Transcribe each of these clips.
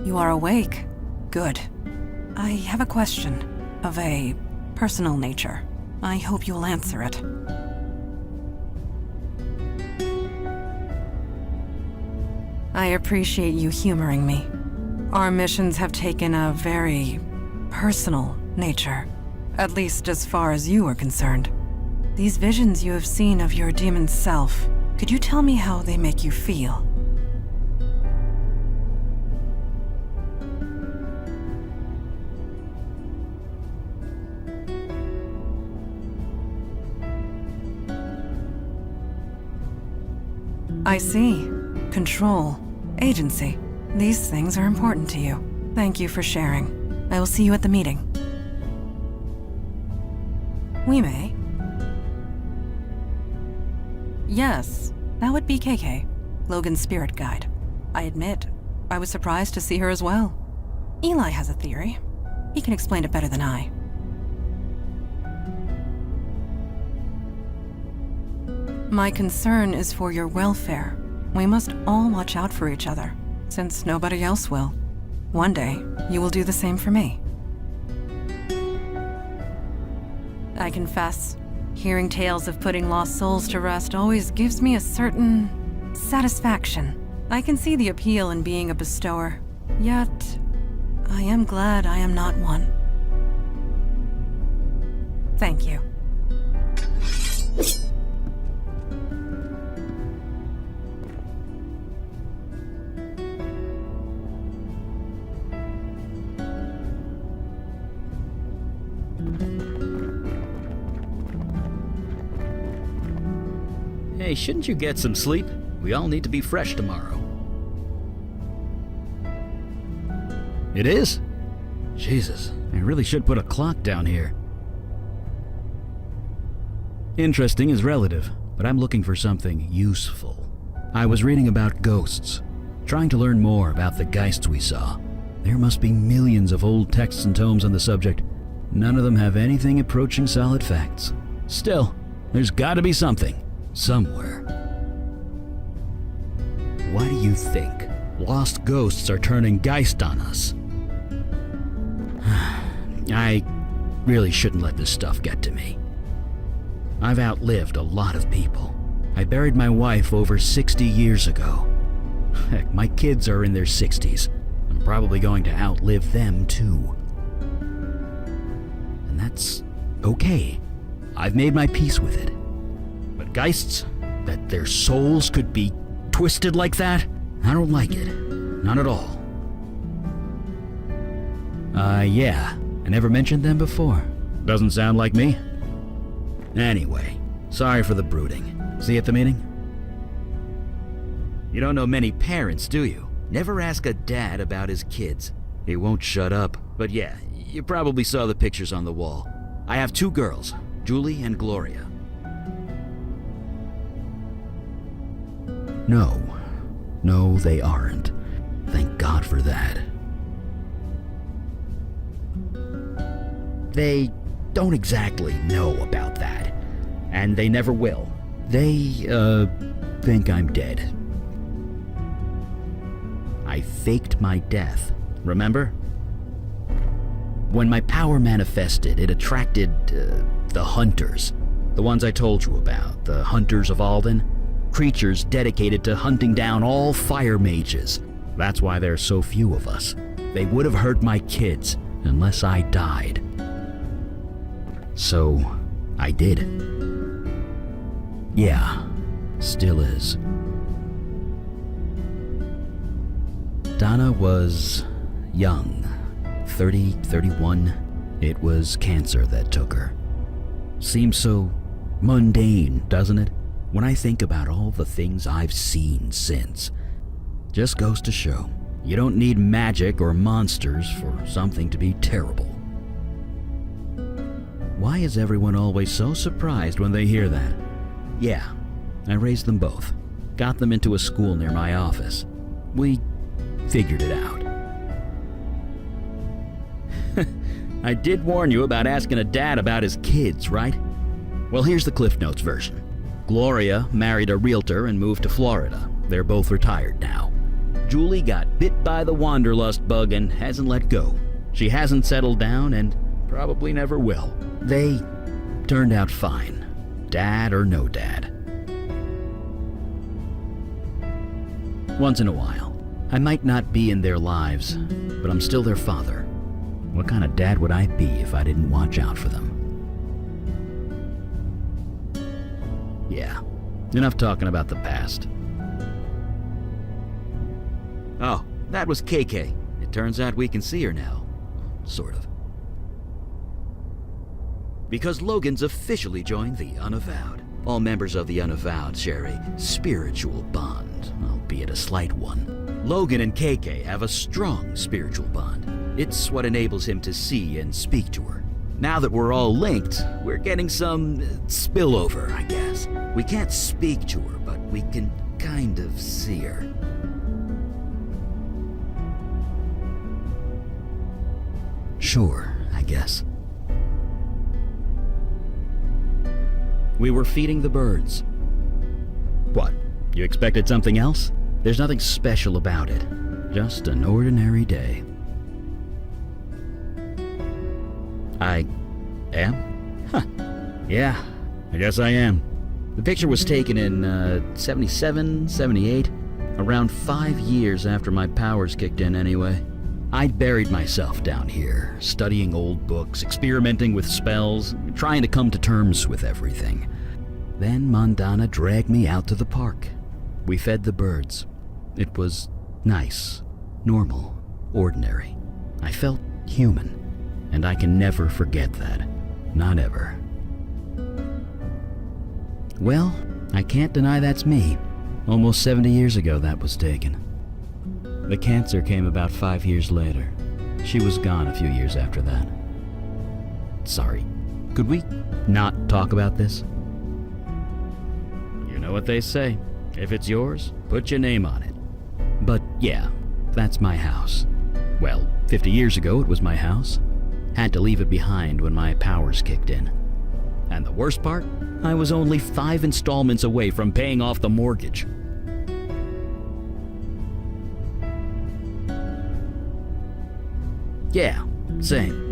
You are awake. Good. I have a question of a personal nature. I hope you'll answer it. I appreciate you humoring me. Our missions have taken a very personal nature, at least as far as you are concerned. These visions you have seen of your demon self, could you tell me how they make you feel? I see. Control. Agency. These things are important to you. Thank you for sharing. I will see you at the meeting. We may. Yes, that would be KayKay, Logan's spirit guide. I admit, I was surprised to see her as well. Eli has a theory. He can explain it better than I. My concern is for your welfare. We must all watch out for each other, since nobody else will. One day, you will do the same for me. I confess, hearing tales of putting lost souls to rest always gives me a certain satisfaction. I can see the appeal in being a bestower, yet I am glad I am not one. Thank you. Hey, shouldn't you get some sleep? We all need to be fresh tomorrow. It is? Jesus, I really should put a clock down here. Interesting is relative, but I'm looking for something useful. I was reading about ghosts, trying to learn more about the geists we saw. There must be millions of old texts and tomes on the subject. None of them have anything approaching solid facts. Still, there's gotta be something. Somewhere. Why do you think lost ghosts are turning geist on us? I really shouldn't let this stuff get to me. I've outlived a lot of people. I buried my wife over 60 years ago. Heck, my kids are in their 60s. I'm probably going to outlive them too. And that's okay. I've made my peace with it. But geists, that their souls could be twisted like that, I don't like it. Not at all. Yeah, I never mentioned them before. Doesn't sound like me. Anyway, sorry for the brooding. See you at the meeting? You don't know many parents, do you? Never ask a dad about his kids. He won't shut up. But yeah, you probably saw the pictures on the wall. I have 2 girls, Julie and Gloria. No, they aren't. Thank God for that. They don't exactly know about that, and they never will. They, think I'm dead. I faked my death, remember? When my power manifested, it attracted, the hunters. The ones I told you about, the hunters of Alden. Creatures dedicated to hunting down all fire mages. That's why there are so few of us. They would have hurt my kids unless I died. So, I did. Yeah, still is. Donna was young, 30, 31. It was cancer that took her. Seems so mundane, doesn't it? When I think about all the things I've seen since. Just goes to show, you don't need magic or monsters for something to be terrible. Why is everyone always so surprised when they hear that? Yeah, I raised them both. Got them into a school near my office. We figured it out. I did warn you about asking a dad about his kids, right? Well, here's the Cliff Notes version. Gloria married a realtor and moved to Florida. They're both retired now. Julie got bit by the wanderlust bug and hasn't let go. She hasn't settled down and probably never will. They turned out fine, dad or no dad. Once in a while, I might not be in their lives, but I'm still their father. What kind of dad would I be if I didn't watch out for them? Yeah, enough talking about the past. Oh, that was KayKay. It turns out we can see her now. Sort of. Because Logan's officially joined the Unavowed. All members of the Unavowed share a spiritual bond, albeit a slight one. Logan and KayKay have a strong spiritual bond. It's what enables him to see and speak to her. Now that we're all linked, we're getting some spillover, I guess. We can't speak to her, but we can kind of see her. Sure, I guess. We were feeding the birds. What? You expected something else? There's nothing special about it. Just an ordinary day. I am? Huh. Yeah, I guess I am. The picture was taken in 77, 78, around 5 years after my powers kicked in anyway. I'd buried myself down here, studying old books, experimenting with spells, trying to come to terms with everything. Then Mandana dragged me out to the park. We fed the birds. It was nice, normal, ordinary. I felt human, and I can never forget that. Not ever. Well, I can't deny that's me. Almost 70 years ago that was taken. The cancer came about 5 years later. She was gone a few years after that. Sorry. Could we not talk about this? You know what they say. If it's yours, put your name on it. But yeah, that's my house. Well, 50 years ago it was my house. Had to leave it behind when my powers kicked in. And the worst part? I was only 5 installments away from paying off the mortgage. Yeah, same.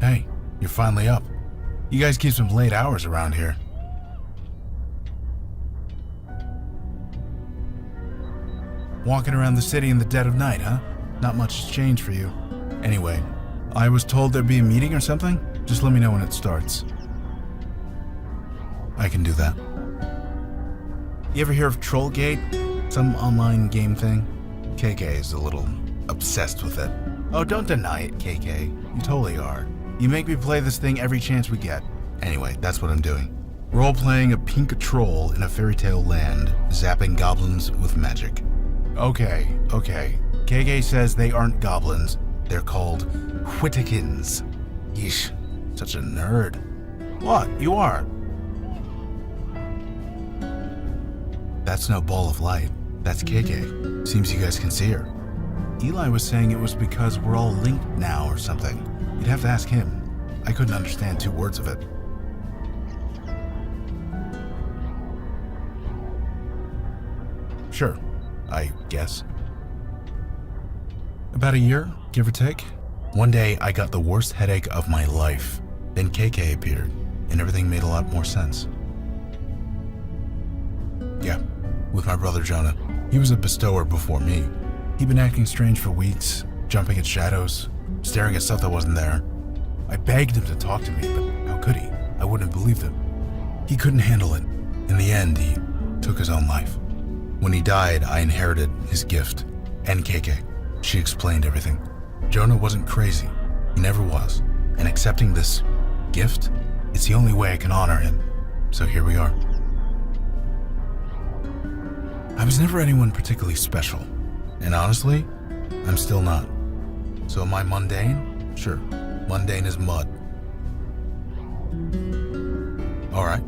Hey, you're finally up. You guys keep some late hours around here. Walking around the city in the dead of night, huh? Not much has changed for you. Anyway, I was told there'd be a meeting or something? Just let me know when it starts. I can do that. You ever hear of Trollgate? Some online game thing? KayKay is a little obsessed with it. Oh, don't deny it, KayKay. You totally are. You make me play this thing every chance we get. Anyway, that's what I'm doing. Role-playing a pink troll in a fairy tale land, zapping goblins with magic. Okay. KayKay says they aren't goblins. They're called Whittakins. Yeesh, such a nerd. What? You are? That's no ball of light. That's KayKay. Seems you guys can see her. Eli was saying it was because we're all linked now or something. You'd have to ask him. I couldn't understand 2 words of it. Sure, I guess. About a year, give or take. One day, I got the worst headache of my life. Then KayKay appeared, and everything made a lot more sense. Yeah, with my brother Jonah. He was a bestower before me. He'd been acting strange for weeks, jumping at shadows, staring at stuff that wasn't there. I begged him to talk to me, but how could he? I wouldn't have believed him. He couldn't handle it. In the end, he took his own life. When he died, I inherited his gift, and KayKay. She explained everything. Jonah wasn't crazy. He never was. And accepting this gift, it's the only way I can honor him. So here we are. I was never anyone particularly special. And honestly, I'm still not. So am I mundane? Sure. Mundane as mud. Alright.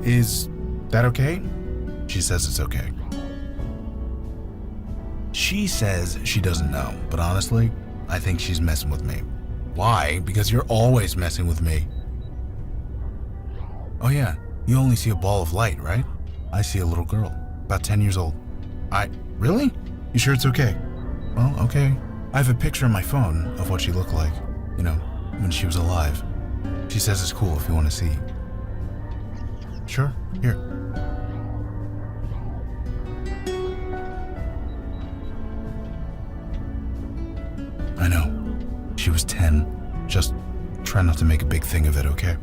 Is that okay? She says it's okay. She says she doesn't know, but honestly, I think she's messing with me. Why? Because you're always messing with me. Oh yeah, you only see a ball of light, right? I see a little girl, about 10 years old. Really? You sure it's okay? Well, okay. I have a picture on my phone of what she looked like, when she was alive. She says it's cool if you want to see. Sure, here. I know. She was 10. Just try not to make a big thing of it, okay?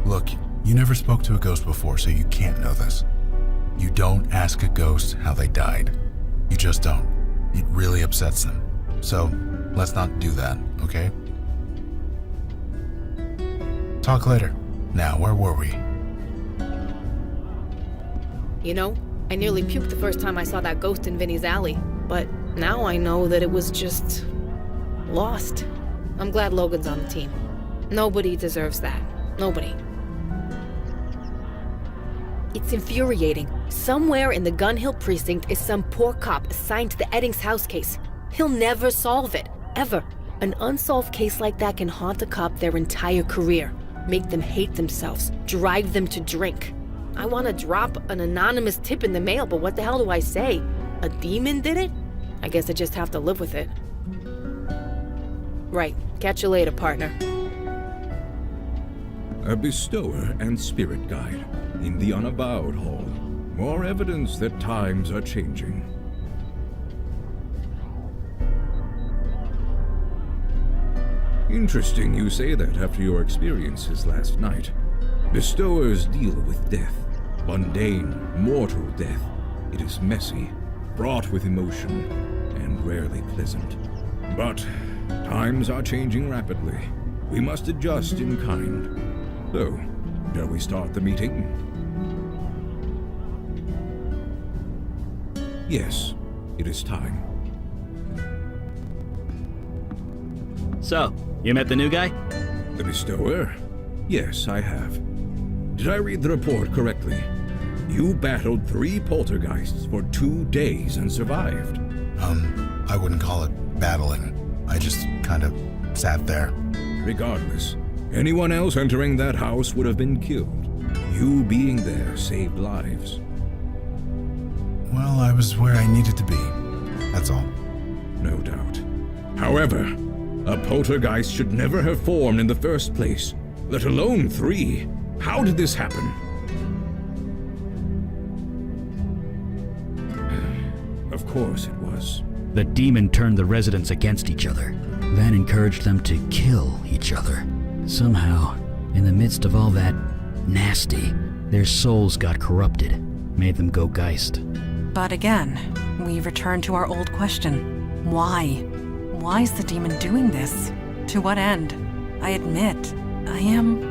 Look, you never spoke to a ghost before, so you can't know this. You don't ask a ghost how they died. You just don't. It really upsets them. So, let's not do that, okay? Talk later. Now, where were we? I nearly puked the first time I saw that ghost in Vinny's alley, but now I know that it was just lost. I'm glad Logan's on the team. Nobody deserves that. Nobody. It's infuriating. Somewhere in the Gun Hill precinct is some poor cop assigned to the Eddings house case. He'll never solve it, ever. An unsolved case like that can haunt a cop their entire career, make them hate themselves, drive them to drink. I want to drop an anonymous tip in the mail, but what the hell do I say? A demon did it? I guess I just have to live with it. Right. Catch you later, partner. A bestower and spirit guide in the Unavowed Hall. More evidence that times are changing. Interesting you say that after your experiences last night. Bestowers deal with death. Mundane, mortal death. It is messy, fraught with emotion, and rarely pleasant. But times are changing rapidly. We must adjust in kind. So, shall we start the meeting? Yes, it is time. So, you met the new guy? The bestower? Yes, I have. Did I read the report correctly? You battled 3 poltergeists for 2 days and survived. I wouldn't call it battling. I just kind of sat there. Regardless, anyone else entering that house would have been killed. You being there saved lives. Well, I was where I needed to be. That's all. No doubt. However, a poltergeist should never have formed in the first place, let alone 3. How did this happen? Of course it was. The demon turned the residents against each other, then encouraged them to kill each other. Somehow, in the midst of all that nasty, their souls got corrupted, made them go geist. But again, we return to our old question. Why? Why is the demon doing this? To what end? I admit, I am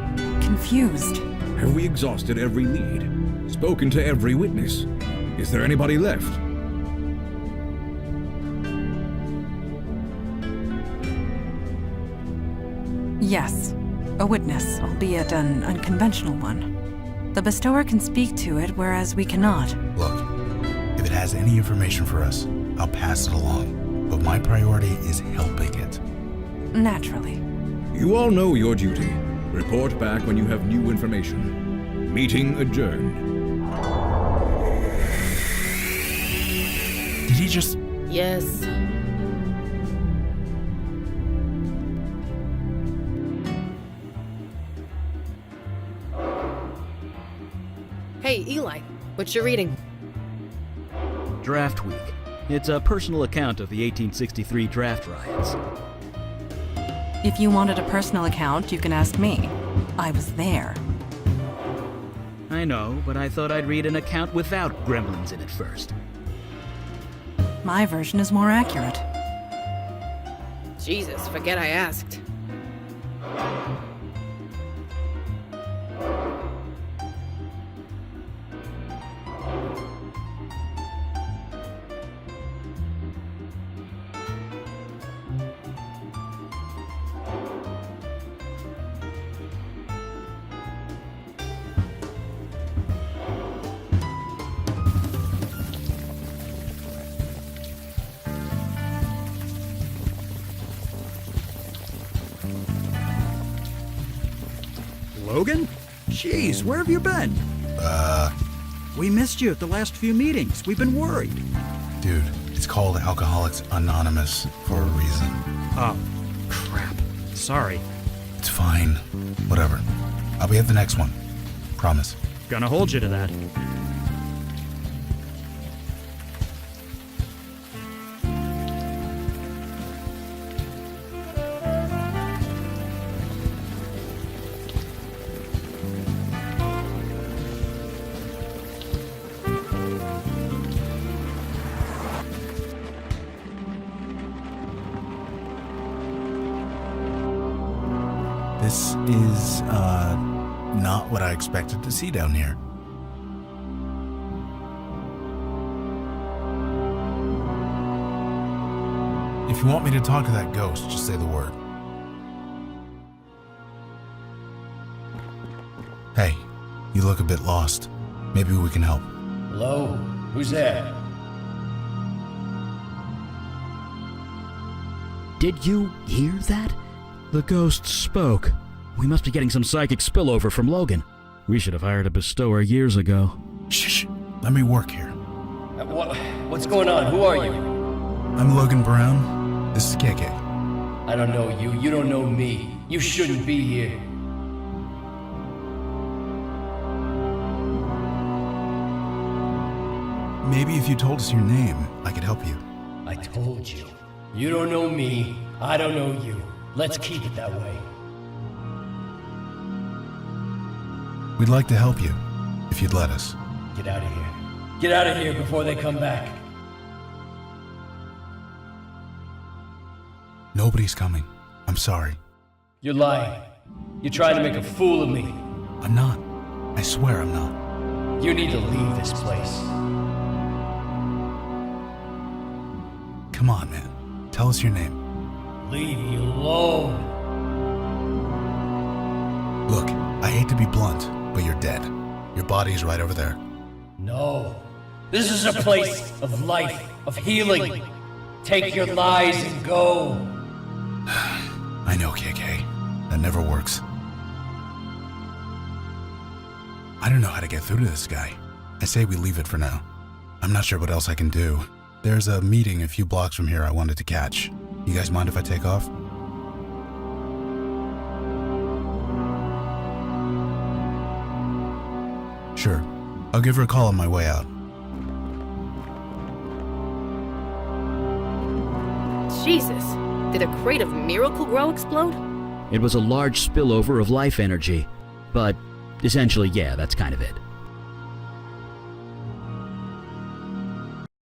confused. Have we exhausted every lead? Spoken to every witness? Is there anybody left? Yes, a witness, albeit an unconventional one. The bestower can speak to it, whereas we cannot. Look, if it has any information for us, I'll pass it along. But my priority is helping it. Naturally. You all know your duty. Report back when you have new information. Meeting adjourned. Did he just... Yes. Hey, Eli, what you reading? Draft Week. It's a personal account of the 1863 draft riots. If you wanted a personal account, you can ask me. I was there. I know, but I thought I'd read an account without gremlins in it first. My version is more accurate. Jesus, forget I asked. Logan? Jeez, where have you been? We missed you at the last few meetings. We've been worried. Dude, it's called Alcoholics Anonymous for a reason. Oh, crap. Sorry. It's fine. Whatever. I'll be at the next one. Promise. Gonna hold you to that. This is, not what I expected to see down here. If you want me to talk to that ghost, just say the word. Hey, you look a bit lost. Maybe we can help. Hello? Who's there? Did you hear that? The ghost spoke. We must be getting some psychic spillover from Logan. We should have hired a bestower years ago. Shh, let me work here. What's going on? Who are you? I'm Logan Brown. This is KayKay. I don't know you. You don't know me. You shouldn't be here. Maybe if you told us your name, I could help you. I told you. You don't know me. I don't know you. Let's keep it that way. We'd like to help you, if you'd let us. Get out of here. Get out of here before they come back. Nobody's coming. I'm sorry. You're lying. You're trying to make a fool of me. I'm not. I swear I'm not. You need to leave this place. Come on, man. Tell us your name. Leave me alone. Look, I hate to be blunt, but you're dead. Your body is right over there. No. This is a place of life, of healing. Take your lies and go. I know, KayKay. That never works. I don't know how to get through to this guy. I say we leave it for now. I'm not sure what else I can do. There's a meeting a few blocks from here I wanted to catch. You guys mind if I take off? Sure. I'll give her a call on my way out. Jesus, did a crate of Miracle Grow explode? It was a large spillover of life energy. But essentially, yeah, that's kind of it.